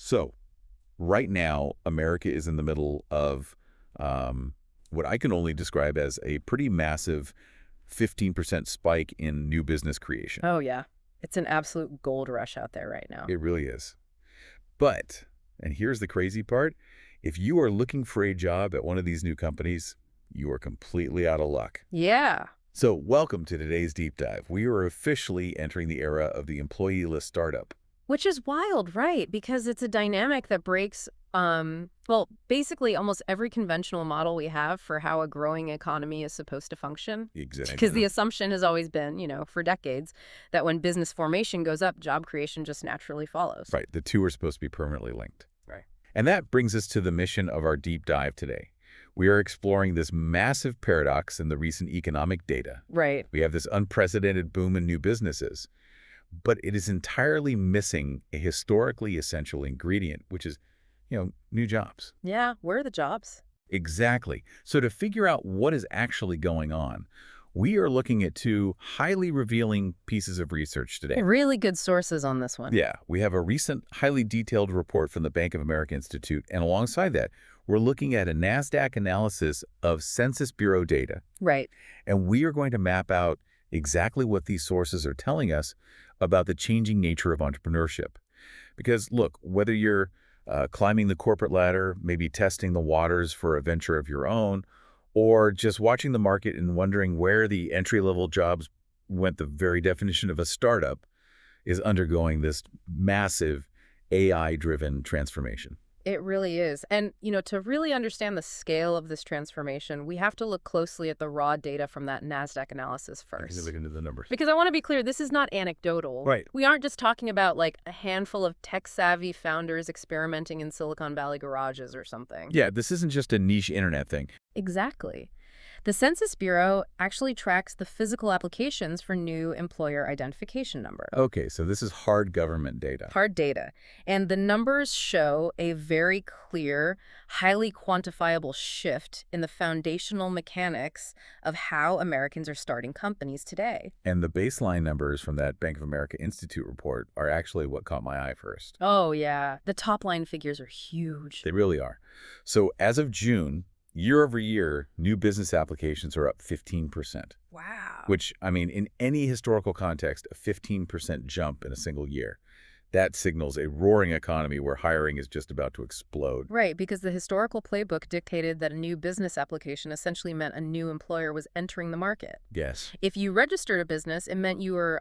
So right now, America is in the middle of what I can only describe as a pretty massive 15% spike in new business creation. Oh, yeah. It's an absolute gold rush out there right now. It really is. But, and here's the crazy part, if you are looking for a job at one of these new companies, you are completely out of luck. Yeah. So welcome to today's deep dive. We are officially entering the era of the employee-less startup. Which is wild, right? Because it's a dynamic that breaks, well, basically almost every conventional model we have for how a growing economy is supposed to function. Exactly. Because the assumption has always been, for decades, that when business formation goes up, job creation just naturally follows. Right. The two are supposed to be permanently linked. Right. And that brings us to the mission of our deep dive today. We are exploring this massive paradox in the recent economic data. Right. We have this unprecedented boom in new businesses, but it is entirely missing a historically essential ingredient, which is, new jobs. Yeah, where are the jobs? Exactly. So to figure out what is actually going on, we are looking at two highly revealing pieces of research today. Really good sources on this one. Yeah, we have a recent, highly detailed report from the Bank of America Institute, and alongside that, we're looking at a NASDAQ analysis of Census Bureau data. Right. And we are going to map out exactly what these sources are telling us about the changing nature of entrepreneurship. Because, look, whether you're climbing the corporate ladder, maybe testing the waters for a venture of your own, or just watching the market and wondering where the entry-level jobs went, the very definition of a startup is undergoing this massive AI-driven transformation. It really is. And, to really understand the scale of this transformation, we have to look closely at the raw data from that NASDAQ analysis first. Look into the numbers. Because I want to be clear, this is not anecdotal. Right. We aren't just talking about like a handful of tech-savvy founders experimenting in Silicon Valley garages or something. Yeah, this isn't just a niche internet thing. Exactly. The Census Bureau actually tracks the physical applications for new employer identification number. Okay, so this is hard government data. Hard data. And the numbers show a very clear, highly quantifiable shift in the foundational mechanics of how Americans are starting companies today. And the baseline numbers from that Bank of America Institute report are actually what caught my eye first. Oh, yeah. The top line figures are huge. They really are. So as of June, year over year, new business applications are up 15%. Wow. Which, in any historical context, a 15% jump in a single year. That signals a roaring economy where hiring is just about to explode. Right, because the historical playbook dictated that a new business application essentially meant a new employer was entering the market. Yes. If you registered a business, it meant you were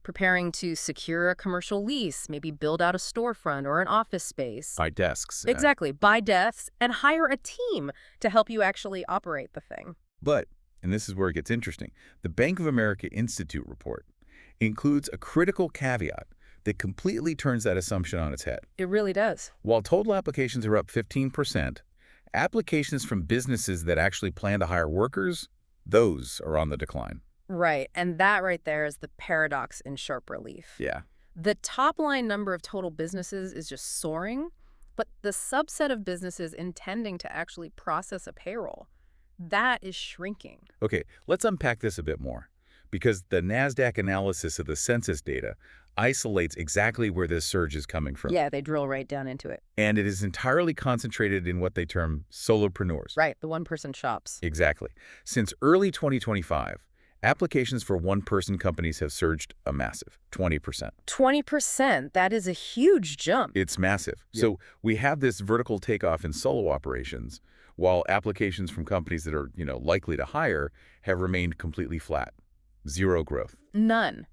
preparing to secure a commercial lease, maybe build out a storefront or an office space. Buy desks. Exactly. Buy desks and hire a team to help you actually operate the thing. But, and this is where it gets interesting, the Bank of America Institute report includes a critical caveat that completely turns that assumption on its head. It really does. While total applications are up 15%, applications from businesses that actually plan to hire workers, those are on the decline. Right. And that right there is the paradox in sharp relief. Yeah. The top line number of total businesses is just soaring, but the subset of businesses intending to actually process a payroll, that is shrinking. Okay, let's unpack this a bit more, because the NASDAQ analysis of the census data isolates exactly where this surge is coming from. Yeah, they drill right down into it. And it is entirely concentrated in what they term solopreneurs. Right, the one-person shops. Exactly. Since early 2025, applications for one-person companies have surged a massive 20%. 20%, that is a huge jump. It's massive. Yeah. So we have this vertical takeoff in solo operations, while applications from companies that are, likely to hire have remained completely flat. Zero growth. None.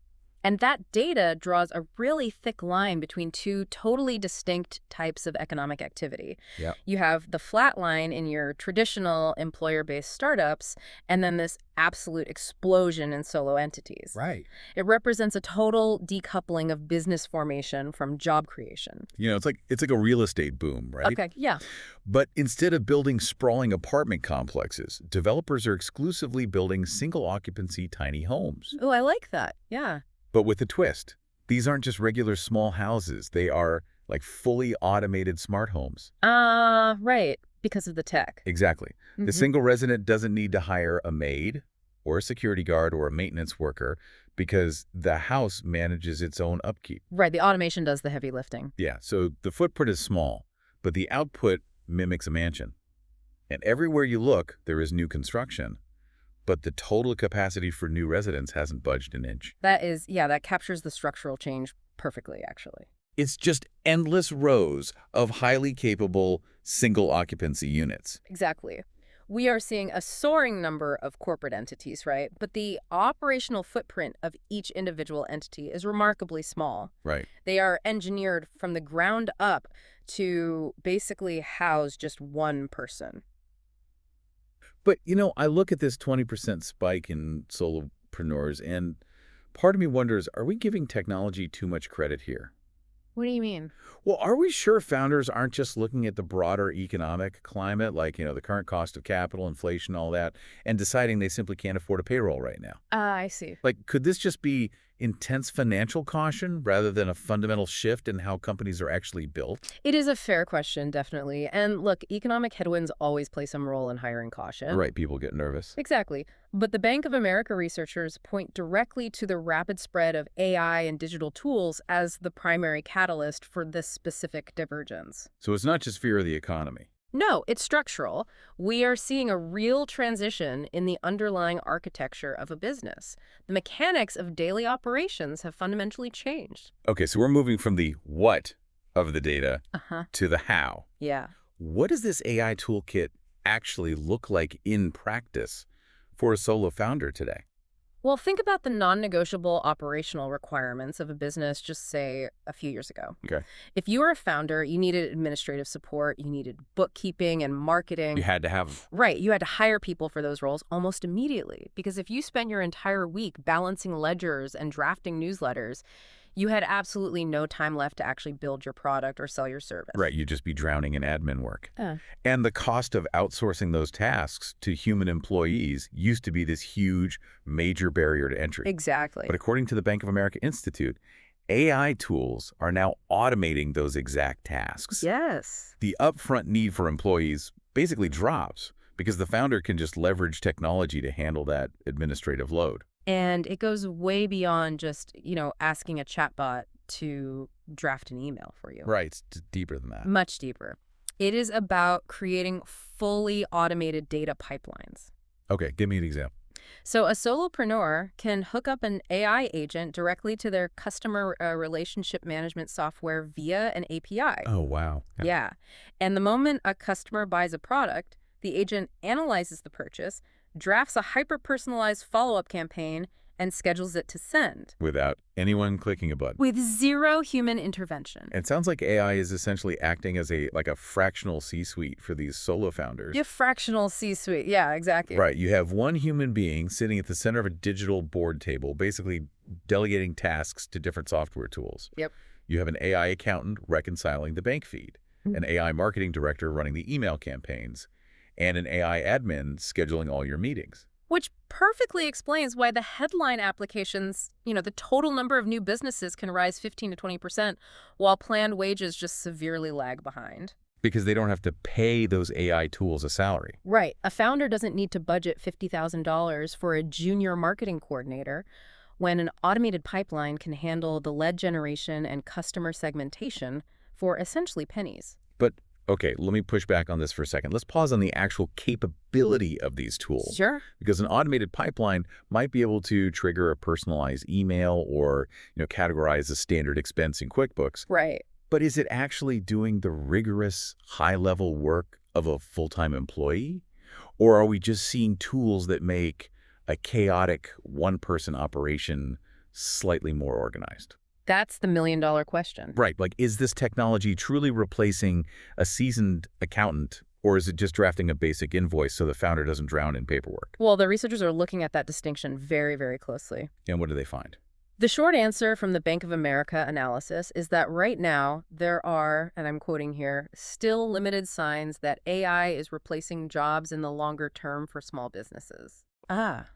And that data draws a really thick line between two totally distinct types of economic activity. Yeah. You have the flat line in your traditional employer-based startups, and then this absolute explosion in solo entities. Right. It represents a total decoupling of business formation from job creation. It's like a real estate boom, right? Okay, yeah. But instead of building sprawling apartment complexes, developers are exclusively building single-occupancy tiny homes. Oh, I like that. Yeah. But with a twist. These aren't just regular small houses. They are like fully automated smart homes. Right. Because of the tech. Exactly. The single resident doesn't need to hire a maid or a security guard or a maintenance worker because the house manages its own upkeep. Right, the automation does the heavy lifting. Yeah, so the footprint is small, but the output mimics a mansion. And everywhere you look, there is new construction, but the total capacity for new residents hasn't budged an inch. That captures the structural change perfectly, actually. It's just endless rows of highly capable single occupancy units. Exactly. We are seeing a soaring number of corporate entities, right? But the operational footprint of each individual entity is remarkably small. Right. They are engineered from the ground up to basically house just one person. But, I look at this 20% spike in solopreneurs, and part of me wonders, are we giving technology too much credit here? What do you mean? Well, are we sure founders aren't just looking at the broader economic climate, like, the current cost of capital, inflation, all that, and deciding they simply can't afford a payroll right now? I see. Like, could this just be intense financial caution rather than a fundamental shift in how companies are actually built? It is a fair question, definitely. And look, economic headwinds always play some role in hiring caution. Right, people get nervous. Exactly. But the Bank of America researchers point directly to the rapid spread of AI and digital tools as the primary catalyst for this specific divergence. So it's not just fear of the economy. No, it's structural. We are seeing a real transition in the underlying architecture of a business. The mechanics of daily operations have fundamentally changed. Okay, so we're moving from the what of the data to the how. Yeah. What does this AI toolkit actually look like in practice for a solo founder today? Well, think about the non-negotiable operational requirements of a business just, say, a few years ago. Okay. If you were a founder, you needed administrative support, you needed bookkeeping and marketing. You had to have... Right, you had to hire people for those roles almost immediately, because if you spent your entire week balancing ledgers and drafting newsletters, you had absolutely no time left to actually build your product or sell your service. Right, you'd just be drowning in admin work. Uh. And the cost of outsourcing those tasks to human employees used to be this huge, major barrier to entry. Exactly. But according to the Bank of America Institute, AI tools are now automating those exact tasks. Yes. The upfront need for employees basically drops because the founder can just leverage technology to handle that administrative load. And it goes way beyond just, asking a chatbot to draft an email for you. Right, it's deeper than that. Much deeper. It is about creating fully automated data pipelines. Okay, give me an example. So a solopreneur can hook up an AI agent directly to their customer relationship management software via an API. Oh, wow. Yeah. And the moment a customer buys a product, the agent analyzes the purchase, drafts a hyper-personalized follow-up campaign, and schedules it to send. Without anyone clicking a button. With zero human intervention. It sounds like AI is essentially acting as a fractional C-suite for these solo founders. Yeah, fractional C-suite. Yeah, exactly. Right. You have one human being sitting at the center of a digital board table, basically delegating tasks to different software tools. Yep. You have an AI accountant reconciling the bank feed, an AI marketing director running the email campaigns, and an AI admin scheduling all your meetings. Which perfectly explains why the headline applications, the total number of new businesses can rise 15 to 20%, while planned wages just severely lag behind. Because they don't have to pay those AI tools a salary. Right. A founder doesn't need to budget $50,000 for a junior marketing coordinator when an automated pipeline can handle the lead generation and customer segmentation for essentially pennies. But okay, let me push back on this for a second. Let's pause on the actual capability of these tools. Sure. Because an automated pipeline might be able to trigger a personalized email or, categorize a standard expense in QuickBooks. Right. But is it actually doing the rigorous, high-level work of a full-time employee? Or are we just seeing tools that make a chaotic one-person operation slightly more organized? That's the million-dollar question. Right. Like, is this technology truly replacing a seasoned accountant, or is it just drafting a basic invoice so the founder doesn't drown in paperwork? Well, the researchers are looking at that distinction very, very closely. And what do they find? The short answer from the Bank of America analysis is that right now there are, and I'm quoting here, still limited signs that AI is replacing jobs in the longer term for small businesses. Ah.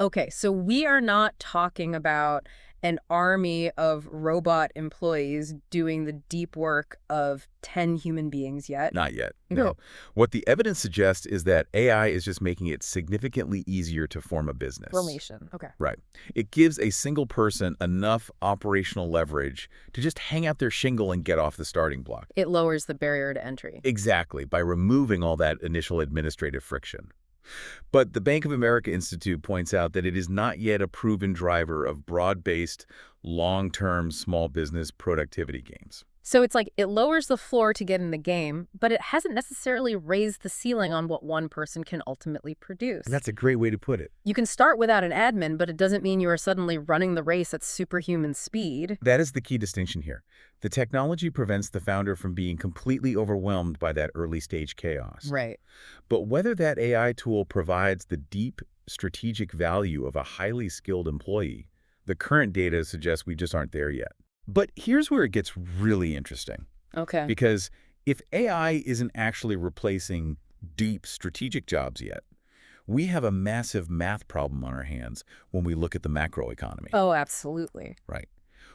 Okay, so we are not talking about an army of robot employees doing the deep work of 10 human beings yet. Not yet, No. no. What the evidence suggests is that AI is just making it significantly easier to form a business. Formation. Okay. Right. It gives a single person enough operational leverage to just hang out their shingle and get off the starting block. It lowers the barrier to entry. Exactly, by removing all that initial administrative friction. But the Bank of America Institute points out that it is not yet a proven driver of broad-based, long-term small business productivity gains. So it's like it lowers the floor to get in the game, but it hasn't necessarily raised the ceiling on what one person can ultimately produce. That's a great way to put it. You can start without an admin, but it doesn't mean you are suddenly running the race at superhuman speed. That is the key distinction here. The technology prevents the founder from being completely overwhelmed by that early-stage chaos. Right. But whether that AI tool provides the deep strategic value of a highly skilled employee, the current data suggests we just aren't there yet. But here's where it gets really interesting. Okay. Because if AI isn't actually replacing deep strategic jobs yet, we have a massive math problem on our hands when we look at the macroeconomy. Oh, absolutely. Right.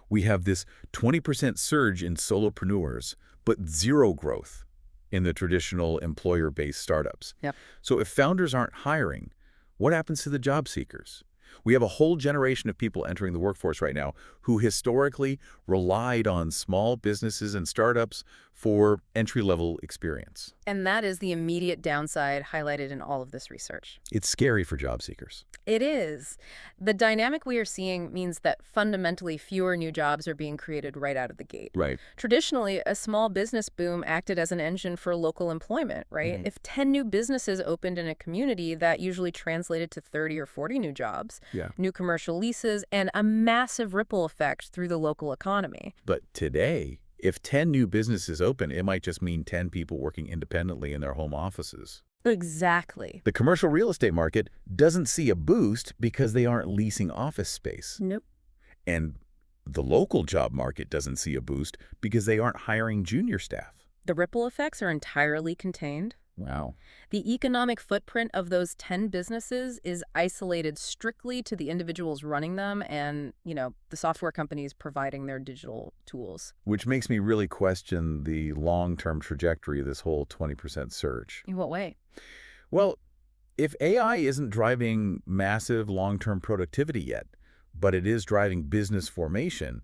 We have this 20% surge in solopreneurs, but zero growth in the traditional employer-based startups. Yep. So if founders aren't hiring, what happens to the job seekers? We have a whole generation of people entering the workforce right now who historically relied on small businesses and startups for entry-level experience. And that is the immediate downside highlighted in all of this research. It's scary for job seekers. It is. The dynamic we are seeing means that fundamentally fewer new jobs are being created right out of the gate. Right. Traditionally, a small business boom acted as an engine for local employment, right? If 10 new businesses opened in a community, that usually translated to 30 or 40 new jobs, new commercial leases, and a massive ripple effect through the local economy. But today, if 10 new businesses open, it might just mean 10 people working independently in their home offices. Exactly. The commercial real estate market doesn't see a boost because they aren't leasing office space. Nope. And the local job market doesn't see a boost because they aren't hiring junior staff. The ripple effects are entirely contained. Wow. The economic footprint of those 10 businesses is isolated strictly to the individuals running them and, the software companies providing their digital tools. Which makes me really question the long-term trajectory of this whole 20% surge. In what way? Well, if AI isn't driving massive long-term productivity yet, but it is driving business formation,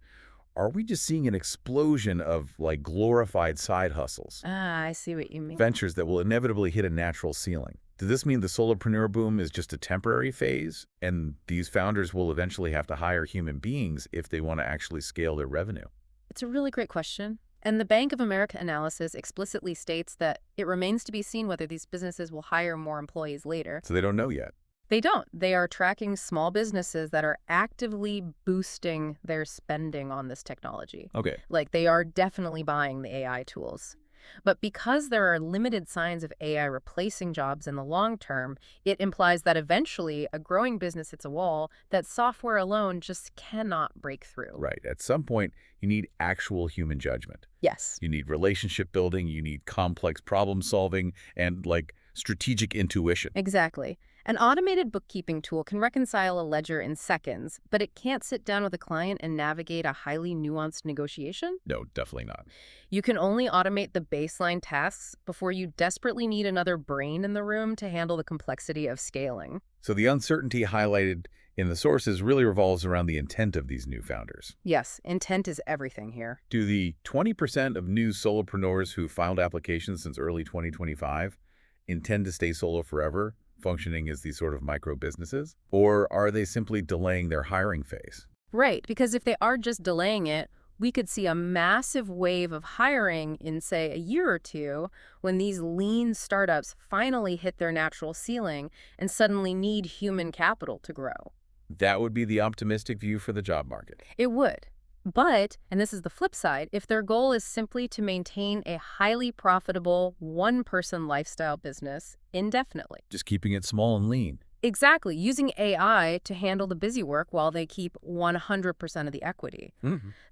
are we just seeing an explosion of glorified side hustles? Ah, I see what you mean. Ventures that will inevitably hit a natural ceiling. Does this mean the solopreneur boom is just a temporary phase, and these founders will eventually have to hire human beings if they want to actually scale their revenue? It's a really great question. And the Bank of America analysis explicitly states that it remains to be seen whether these businesses will hire more employees later. So they don't know yet. They don't. They are tracking small businesses that are actively boosting their spending on this technology. Okay. They are definitely buying the AI tools. But because there are limited signs of AI replacing jobs in the long term, it implies that eventually a growing business hits a wall that software alone just cannot break through. Right. At some point, you need actual human judgment. Yes. You need relationship building, you need complex problem solving, and strategic intuition. Exactly. An automated bookkeeping tool can reconcile a ledger in seconds, but it can't sit down with a client and navigate a highly nuanced negotiation. No, definitely not. You can only automate the baseline tasks before you desperately need another brain in the room to handle the complexity of scaling. So the uncertainty highlighted in the sources really revolves around the intent of these new founders. Yes, intent is everything here. Do the 20% of new solopreneurs who filed applications since early 2025 intend to stay solo forever, functioning as these sort of micro businesses? Or are they simply delaying their hiring phase? Right, because if they are just delaying it, we could see a massive wave of hiring in, say, a year or two when these lean startups finally hit their natural ceiling and suddenly need human capital to grow. That would be the optimistic view for the job market. It would. But, and this is the flip side, if their goal is simply to maintain a highly profitable one-person lifestyle business indefinitely. Just keeping it small and lean. Exactly, using AI to handle the busy work while they keep 100% of the equity.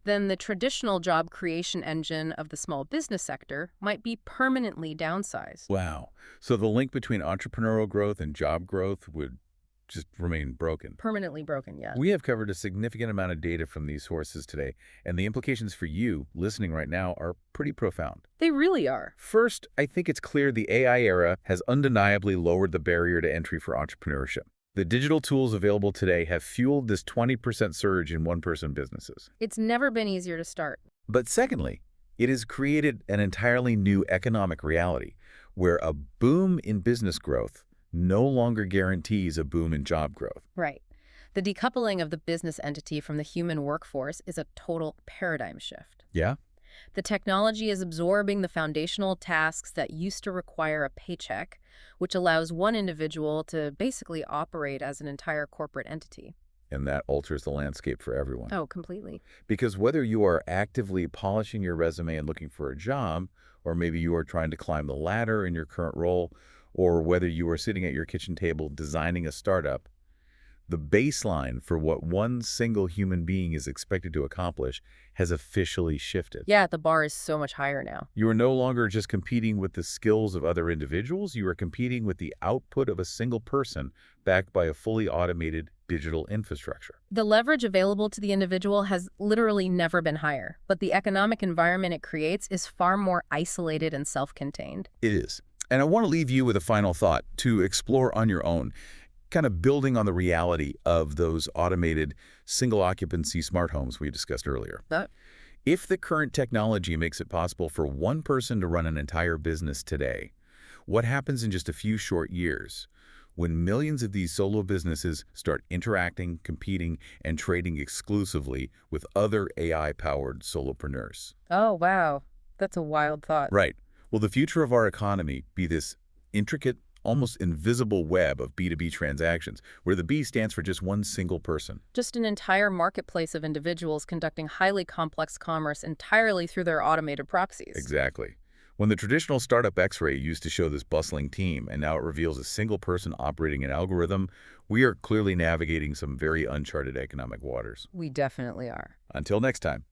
Then the traditional job creation engine of the small business sector might be permanently downsized. Wow. So the link between entrepreneurial growth and job growth would just remain broken. Permanently broken, yes. We have covered a significant amount of data from these sources today, and the implications for you listening right now are pretty profound. They really are. First, I think it's clear the AI era has undeniably lowered the barrier to entry for entrepreneurship. The digital tools available today have fueled this 20% surge in one-person businesses. It's never been easier to start. But secondly, it has created an entirely new economic reality where a boom in business growth no longer guarantees a boom in job growth. Right. The decoupling of the business entity from the human workforce is a total paradigm shift. Yeah? The technology is absorbing the foundational tasks that used to require a paycheck, which allows one individual to basically operate as an entire corporate entity. And that alters the landscape for everyone. Oh, completely. Because whether you are actively polishing your resume and looking for a job, or maybe you are trying to climb the ladder in your current role, or whether you are sitting at your kitchen table designing a startup, the baseline for what one single human being is expected to accomplish has officially shifted. Yeah, the bar is so much higher now. You are no longer just competing with the skills of other individuals, you are competing with the output of a single person backed by a fully automated digital infrastructure. The leverage available to the individual has literally never been higher, but the economic environment it creates is far more isolated and self-contained. It is. And I want to leave you with a final thought to explore on your own, kind of building on the reality of those automated single-occupancy smart homes we discussed earlier. If the current technology makes it possible for one person to run an entire business today, what happens in just a few short years when millions of these solo businesses start interacting, competing, and trading exclusively with other AI-powered solopreneurs? Oh, wow. That's a wild thought. Right. Will the future of our economy be this intricate, almost invisible web of B2B transactions, where the B stands for just one single person? Just an entire marketplace of individuals conducting highly complex commerce entirely through their automated proxies. Exactly. When the traditional startup X-ray used to show this bustling team, and now it reveals a single person operating an algorithm, we are clearly navigating some very uncharted economic waters. We definitely are. Until next time.